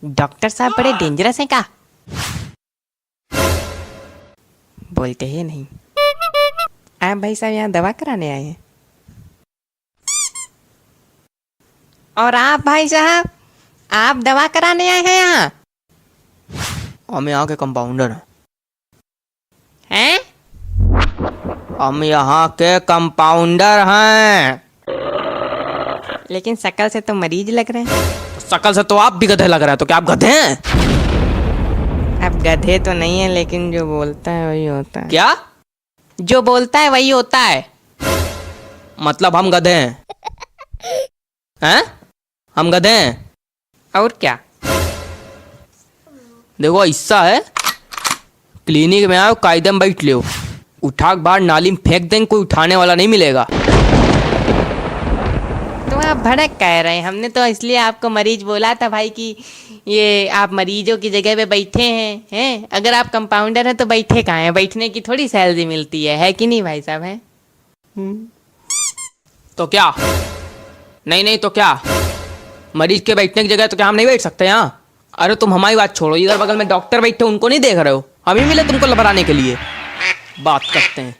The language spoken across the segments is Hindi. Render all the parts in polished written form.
डॉक्टर साहब बड़े डेंजरस हैं का? बोलते ही नहीं। आप भाई साहब यहाँ दवा कराने आए हैं? और आप भाई साहब, आप दवा कराने आए हैं यहाँ? हम यहाँ के कंपाउंडर हैं। हैं? हम यहाँ के कंपाउंडर हैं। लेकिन शक्ल से तो मरीज लग रहे हैं। तो शकल से तो आप भी गधे लग रहे हैं, तो क्या आप गधे हैं? अब गधे तो नहीं है, लेकिन जो बोलता है वही होता है। क्या? जो बोलता है वही होता है। मतलब हम गधे हैं? हैं? हम गधे हैं? और क्या? देखो ऐसा है, क्लिनिक में आओ, कायदे में बैठ लो, उठा के बाहर नाली में फेंक देंगे, कोई उठाने वाला नहीं मिलेगा। तो आप भड़क कह रहे हैं? हमने तो इसलिए आपको मरीज बोला था भाई कि ये आप मरीजों की जगह पे बैठे हैं। अगर आप कंपाउंडर हैं तो बैठे कहाँ हैं? बैठने की थोड़ी सैलरी मिलती है कि नहीं भाई साहब? है तो क्या? नहीं तो क्या, मरीज के बैठने की जगह तो क्या हम नहीं बैठ सकते यहाँ? अरे तुम हमारी बात छोड़ो, इधर बगल में डॉक्टर बैठे, उनको नहीं देख रहे हो? हम ही मिले तुमको लबराने के लिए। बात करते हैं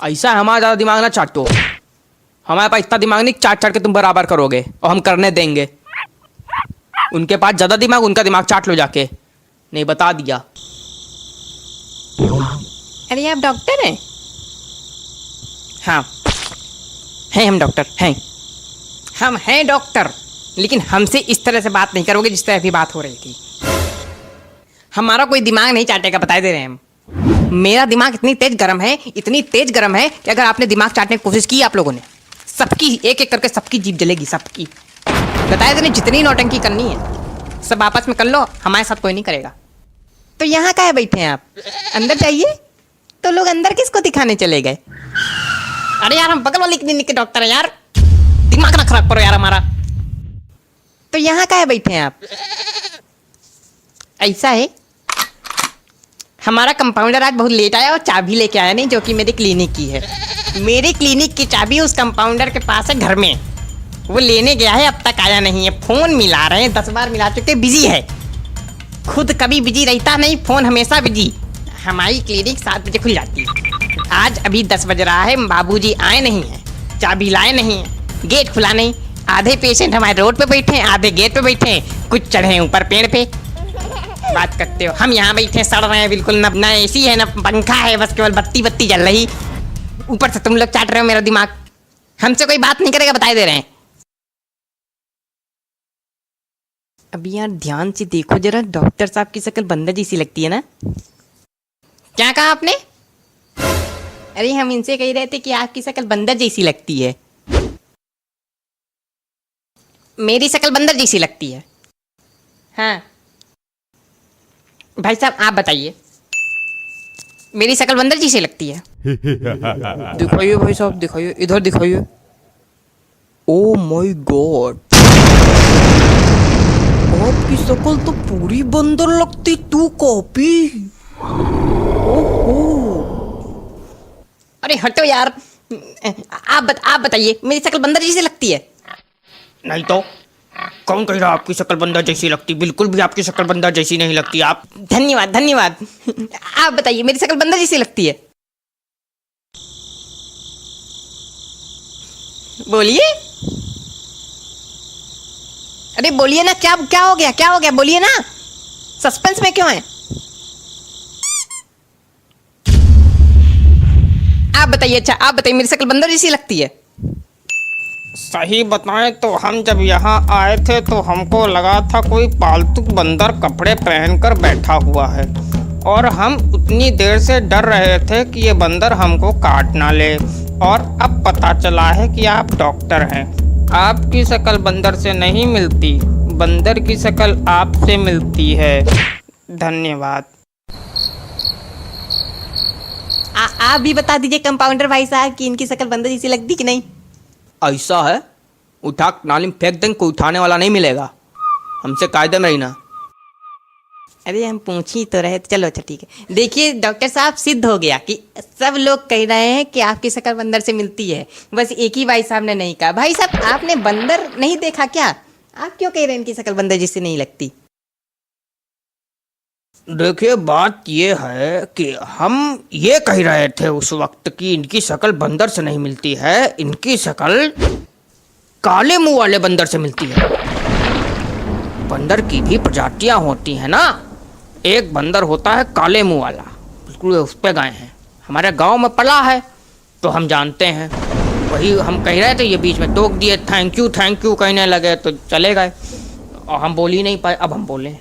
ऐसा है, हमारा ज़्यादा दिमाग ना चाटो। हमारे पास इतना दिमाग नहीं, चाट चाट के तुम बराबर करोगे, और हम करने देंगे। उनके पास ज़्यादा दिमाग, उनका दिमाग चाट लो जाके। नहीं, बता दिया। अरे आप डॉक्टर हैं? हाँ हैं, हम डॉक्टर हैं। हम हैं डॉक्टर, लेकिन हमसे इस तरह से बात नहीं करोगे जिस तरह अभी बात हो रही थी। हमारा कोई दिमाग नहीं चाटेगा, बता दे रहे हैं हम। मेरा दिमाग इतनी तेज गर्म है, इतनी तेज गर्म है कि अगर आपने दिमाग चाटने की कोशिश की आप लोगों ने, सबकी एक एक करके सबकी जीभ जलेगी, सबकी। बताए देने जितनी नौटंकी करनी है सब आपस में कर लो, हमारे साथ कोई नहीं करेगा। तो यहाँ काहे बैठे हैं आप? अंदर जाइए। तो लोग अंदर किसको दिखाने चले गए? अरे यार, हम बगल वाली क्लिनिक के डॉक्टर हैं यार, दिमाग ना खराब करो यार हमारा। तो यहाँ काहे बैठे हैं आप? ऐसा है, हमारा कंपाउंडर आज बहुत लेट आया और चाबी लेके आया नहीं, जो कि मेरी क्लिनिक की है। मेरी क्लिनिक की चाबी उस कंपाउंडर के पास है घर में, वो लेने गया है, अब तक आया नहीं है। फोन मिला रहे हैं, 10 बार मिला चुके, बिजी है। खुद कभी बिजी रहता नहीं, फोन हमेशा बिजी। हमारी क्लिनिक 7 बजे खुल जाती है, आज अभी 10 बज रहा है, बाबूजी आए नहीं है, चाबी लाए नहीं है, गेट खुला नहीं। आधे पेशेंट हमारे रोड पे बैठे हैं, आधे गेट पे बैठे हैं, कुछ चढ़े हैं ऊपर पेड़ पे। बात करते हो, हम यहाँ बैठे सड़ रहे हैं, बिल्कुल ना एसी है ना पंखा है, बस केवल बत्ती जल रही। ऊपर से तुम लोग चाट रहे हो मेरा दिमाग। हमसे कोई बात नहीं करेगा, बताए दे रहे हैं। अब यार ध्यान से देखो जरा, डॉक्टर साहब की शक्ल बंदर जैसी लगती है ना? क्या कहा आपने? अरे हम इनसे कह रहे थे कि आपकी शक्ल बंदर जैसी लगती है। मेरी शक्ल बंदर जैसी लगती है? हाँ भाई साहब आप बताइए, मेरी शक्ल बंदर जैसी लगती है? दिखाइए भाई साहब, दिखाइए, इधर दिखाइए। ओ माय गॉड, आपकी शक्ल तो पूरी बंदर लगती, तू कॉपी। ओहो, अरे हटो यार, आप बताइए, मेरी शक्ल बंदर जैसी लगती है? नहीं तो कौन कह रहा आपकी शक्ल बंदर जैसी लगती? बिल्कुल भी आपकी शक्ल बंदर जैसी नहीं लगती। आप धन्यवाद। आप बताइए, मेरी शक्ल बंदर जैसी लगती है? बोलिए, अरे बोलिए ना, क्या हो गया, बोलिए ना, सस्पेंस में क्यों है? आप बताइए। अच्छा आप बताइए, मेरी शक्ल बंदर जैसी लगती है? सही बताएं तो हम जब यहाँ आए थे तो हमको लगा था कोई पालतू बंदर कपड़े पहनकर बैठा हुआ है, और हम उतनी देर से डर रहे थे कि ये बंदर हमको काट ना ले, और अब पता चला है कि आप डॉक्टर हैं। आपकी शक्ल बंदर से नहीं मिलती, बंदर की शक्ल आपसे मिलती है। धन्यवाद। आप भी बता दीजिए कंपाउंडर भाई साहब कि इनकी शक्ल बंदर जैसी लगती कि नहीं? ऐसा है, उठा नाली में फेंक देंगे, कोई उठाने वाला नहीं मिलेगा। हमसे कायदे में रहना। अरे हम पूछ ही तो रहे, चलो अच्छा ठीक है। देखिए डॉक्टर साहब, सिद्ध हो गया कि सब लोग कह रहे हैं कि आपकी शक्ल बंदर से मिलती है, बस एक ही भाई साहब ने नहीं कहा। भाई साहब आपने बंदर नहीं देखा क्या? आप क्यों कह रहे हैं इनकी शक्ल बंदर जैसी नहीं लगती? देखिए बात ये है कि हम ये कह रहे थे उस वक्त कि इनकी शक्ल बंदर से नहीं मिलती है, इनकी शक्ल काले मुंह वाले बंदर से मिलती है। बंदर की भी प्रजातियां होती हैं ना। एक बंदर होता है काले मुंह वाला, बिल्कुल उस पे गए हैं, हमारे गांव में पला है तो हम जानते हैं। वही हम कह रहे थे, ये बीच में टोक दिए, थैंक यू कहने लगे तो चले गए और हम बोल ही नहीं पाए। अब हम बोले